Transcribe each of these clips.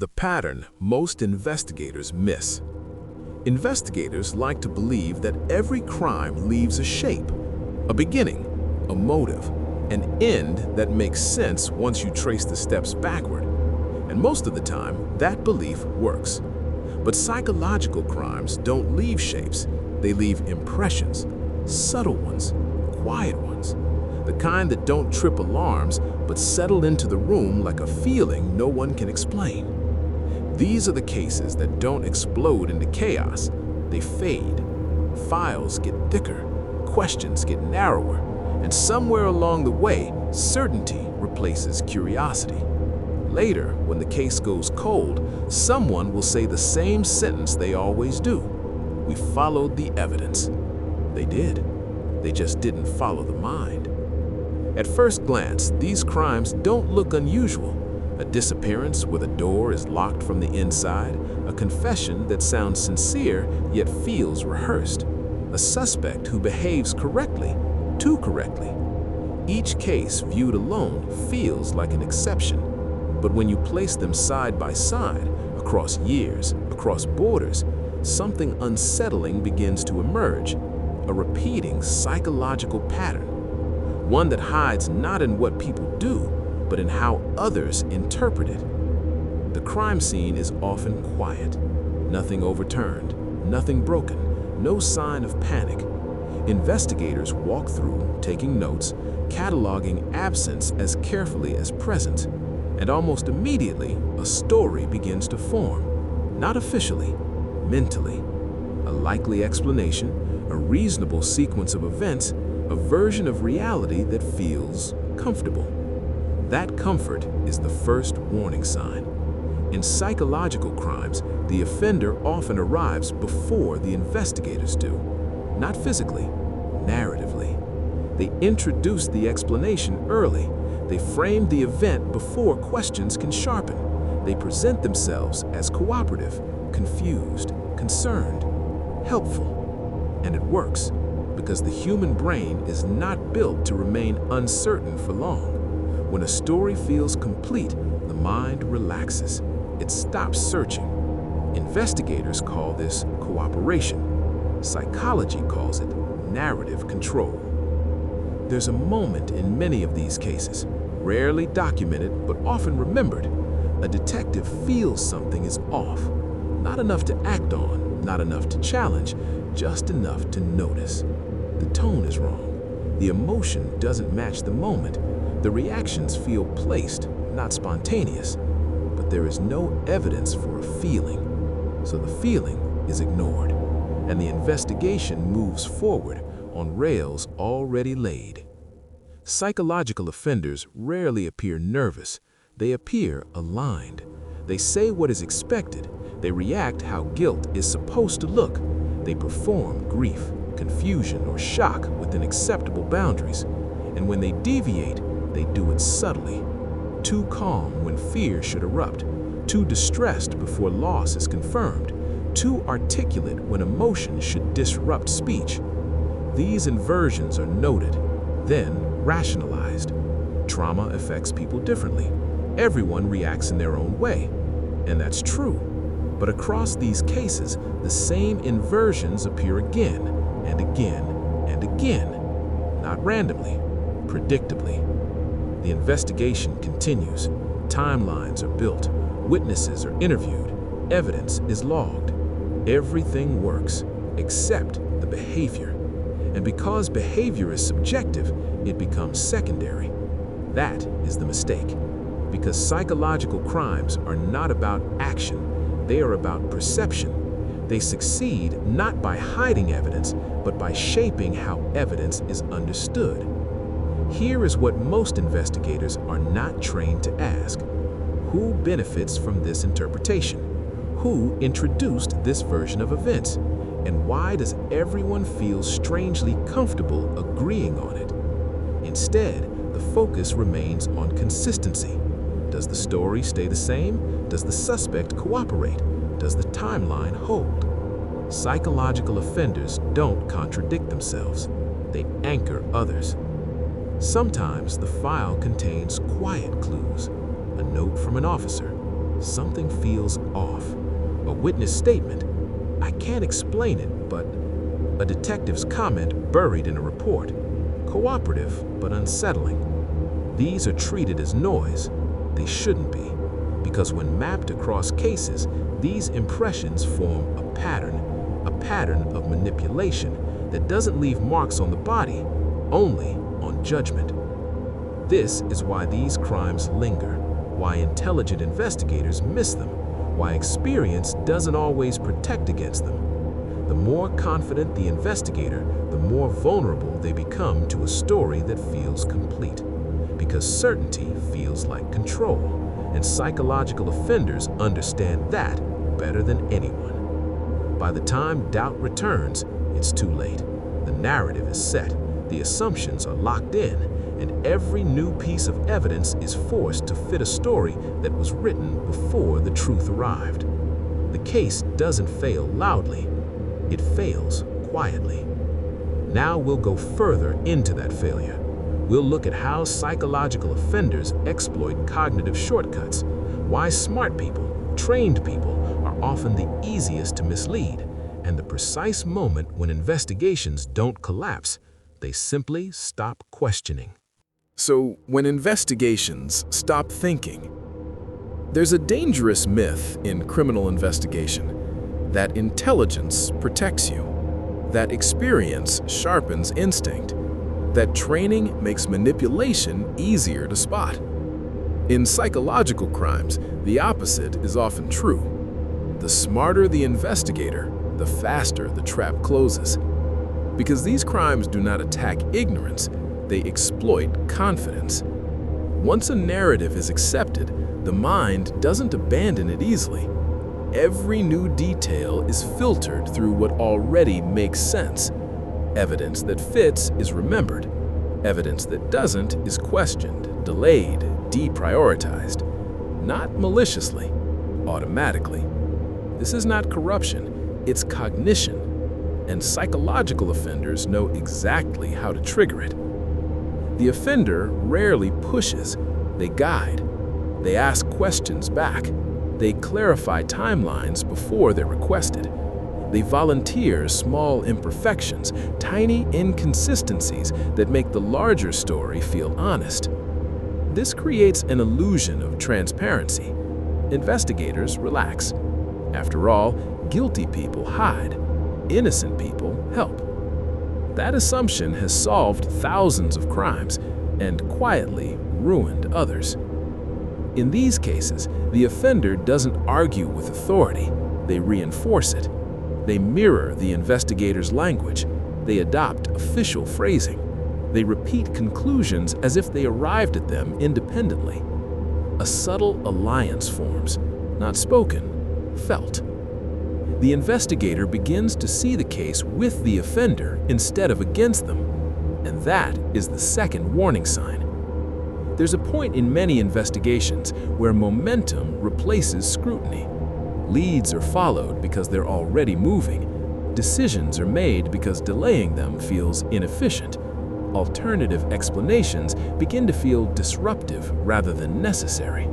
The pattern most investigators miss. Investigators like to believe that every crime leaves a shape, a beginning, a motive, an end that makes sense once you trace the steps backward. And most of the time, that belief works. But psychological crimes don't leave shapes. They leave impressions, subtle ones, quiet ones, the kind that don't trip alarms but settle into the room like a feeling no one can explain. These are the cases that don't explode into chaos. They fade. Files get thicker, questions get narrower, and somewhere along the way, certainty replaces curiosity. Later, when the case goes cold, someone will say the same sentence they always do. We followed the evidence. They did. They just didn't follow the mind. At first glance, these crimes don't look unusual. A disappearance where the door is locked from the inside, a confession that sounds sincere yet feels rehearsed, a suspect who behaves correctly, too correctly. Each case viewed alone feels like an exception, but when you place them side by side, across years, across borders, something unsettling begins to emerge, a repeating psychological pattern, one that hides not in what people do, but in how others interpret it. The crime scene is often quiet, nothing overturned, nothing broken, no sign of panic. Investigators walk through, taking notes, cataloging absence as carefully as presence, and almost immediately, a story begins to form, not officially, mentally. A likely explanation, a reasonable sequence of events, a version of reality that feels comfortable. That comfort is the first warning sign. In psychological crimes, the offender often arrives before the investigators do. Not physically, narratively. They introduce the explanation early. They frame the event before questions can sharpen. They present themselves as cooperative, confused, concerned, helpful. And it works, because the human brain is not built to remain uncertain for long. When a story feels complete, the mind relaxes. It stops searching. Investigators call this cooperation. Psychology calls it narrative control. There's a moment in many of these cases, rarely documented but often remembered. A detective feels something is off. Not enough to act on, not enough to challenge, just enough to notice. The tone is wrong. The emotion doesn't match the moment. The reactions feel placed, not spontaneous, but there is no evidence for a feeling, so the feeling is ignored, and the investigation moves forward on rails already laid. Psychological offenders rarely appear nervous. They appear aligned. They say what is expected. They react how guilt is supposed to look. They perform grief, confusion, or shock within acceptable boundaries, and when they deviate, they do it subtly, too calm when fear should erupt, too distressed before loss is confirmed, too articulate when emotion should disrupt speech. These inversions are noted, then rationalized. Trauma affects people differently. Everyone reacts in their own way, and that's true. But across these cases, the same inversions appear again and again and again, not randomly, predictably. The investigation continues. Timelines are built. Witnesses are interviewed. Evidence is logged. Everything works, except the behavior. And because behavior is subjective, it becomes secondary. That is the mistake. Because psychological crimes are not about action. They are about perception. They succeed not by hiding evidence, but by shaping how evidence is understood. Here is what most investigators are not trained to ask. Who benefits from this interpretation? Who introduced this version of events? And why does everyone feel strangely comfortable agreeing on it? Instead, the focus remains on consistency. Does the story stay the same? Does the suspect cooperate? Does the timeline hold? Psychological offenders don't contradict themselves. They anchor others. Sometimes the file contains quiet clues, a note from an officer, something feels off. A witness statement, I can't explain it, but a detective's comment buried in a report. Cooperative, but unsettling. These are treated as noise. They shouldn't be, because when mapped across cases, these impressions form a pattern of manipulation that doesn't leave marks on the body, only on judgment. This is why these crimes linger, why intelligent investigators miss them, why experience doesn't always protect against them. The more confident the investigator, the more vulnerable they become to a story that feels complete. Because certainty feels like control, and psychological offenders understand that better than anyone. By the time doubt returns, it's too late. The narrative is set, the assumptions are locked in, and every new piece of evidence is forced to fit a story that was written before the truth arrived. The case doesn't fail loudly, it fails quietly. Now we'll go further into that failure. We'll look at how psychological offenders exploit cognitive shortcuts, why smart people, trained people, are often the easiest to mislead, and the precise moment when investigations don't collapse, they simply stop questioning. So, when investigations stop thinking, there's a dangerous myth in criminal investigation that intelligence protects you, that experience sharpens instinct, that training makes manipulation easier to spot. In psychological crimes, the opposite is often true. The smarter the investigator, the faster the trap closes. Because these crimes do not attack ignorance, they exploit confidence. Once a narrative is accepted, the mind doesn't abandon it easily. Every new detail is filtered through what already makes sense. Evidence that fits is remembered. Evidence that doesn't is questioned, delayed, deprioritized. Not maliciously, automatically. This is not corruption, it's cognition. And psychological offenders know exactly how to trigger it. The offender rarely pushes, they guide. They ask questions back. They clarify timelines before they're requested. They volunteer small imperfections, tiny inconsistencies that make the larger story feel honest. This creates an illusion of transparency. Investigators relax. After all, guilty people hide. Innocent people help. That assumption has solved thousands of crimes and quietly ruined others. In these cases, the offender doesn't argue with authority, they reinforce it. They mirror the investigator's language. They adopt official phrasing. They repeat conclusions as if they arrived at them independently. A subtle alliance forms, not spoken, felt. The investigator begins to see the case with the offender instead of against them, and that is the second warning sign. There's a point in many investigations where momentum replaces scrutiny. Leads are followed because they're already moving. Decisions are made because delaying them feels inefficient. Alternative explanations begin to feel disruptive rather than necessary.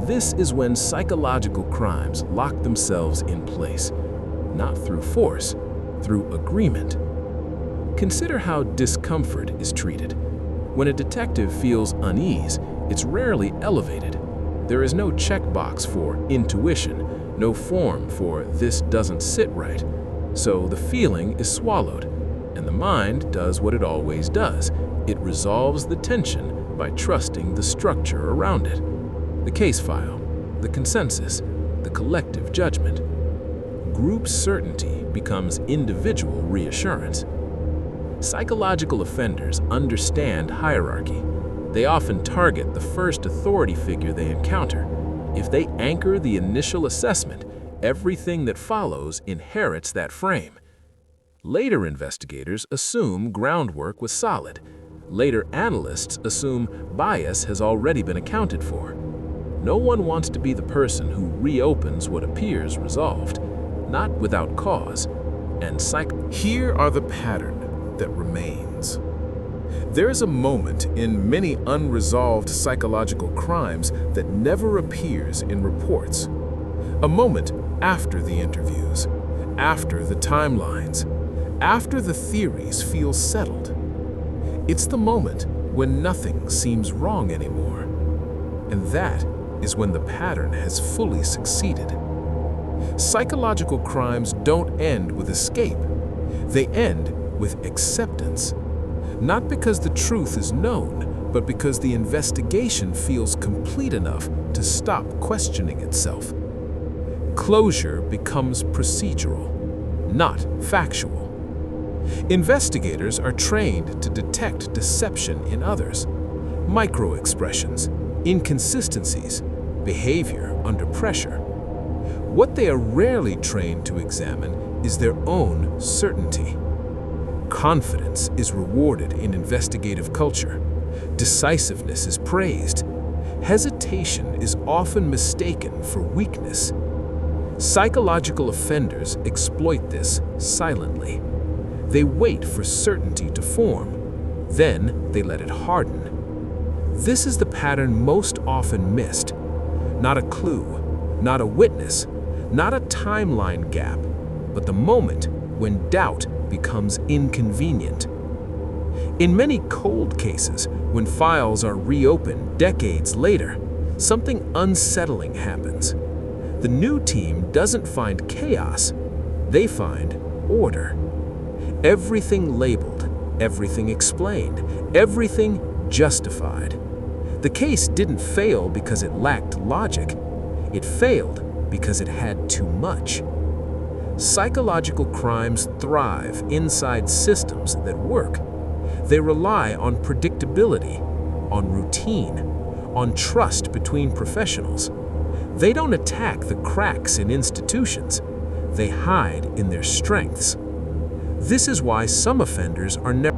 This is when psychological crimes lock themselves in place, not through force, through agreement. Consider how discomfort is treated. When a detective feels unease, it's rarely elevated. There is no checkbox for intuition, no form for this doesn't sit right. So the feeling is swallowed, and the mind does what it always does. It resolves the tension by trusting the structure around it. The case file, the consensus, the collective judgment. Group certainty becomes individual reassurance. Psychological offenders understand hierarchy. They often target the first authority figure they encounter. If they anchor the initial assessment, everything that follows inherits that frame. Later investigators assume groundwork was solid. Later analysts assume bias has already been accounted for. No one wants to be the person who reopens what appears resolved, not without cause. And here are the pattern that remains. There is a moment in many unresolved psychological crimes that never appears in reports. A moment after the interviews, after the timelines, after the theories feel settled. It's the moment when nothing seems wrong anymore. And that is when the pattern has fully succeeded. Psychological crimes don't end with escape. They end with acceptance. Not because the truth is known, but because the investigation feels complete enough to stop questioning itself. Closure becomes procedural, not factual. Investigators are trained to detect deception in others, micro-expressions, inconsistencies, behavior under pressure. What they are rarely trained to examine is their own certainty. Confidence is rewarded in investigative culture. Decisiveness is praised. Hesitation is often mistaken for weakness. Psychological offenders exploit this silently. They wait for certainty to form, then they let it harden. This is the pattern most often missed. Not a clue, not a witness, not a timeline gap, but the moment when doubt becomes inconvenient. In many cold cases, when files are reopened decades later, something unsettling happens. The new team doesn't find chaos, they find order. Everything labeled, everything explained, everything justified. The case didn't fail because it lacked logic. It failed because it had too much. Psychological crimes thrive inside systems that work. They rely on predictability, on routine, on trust between professionals. They don't attack the cracks in institutions. They hide in their strengths. This is why some offenders are never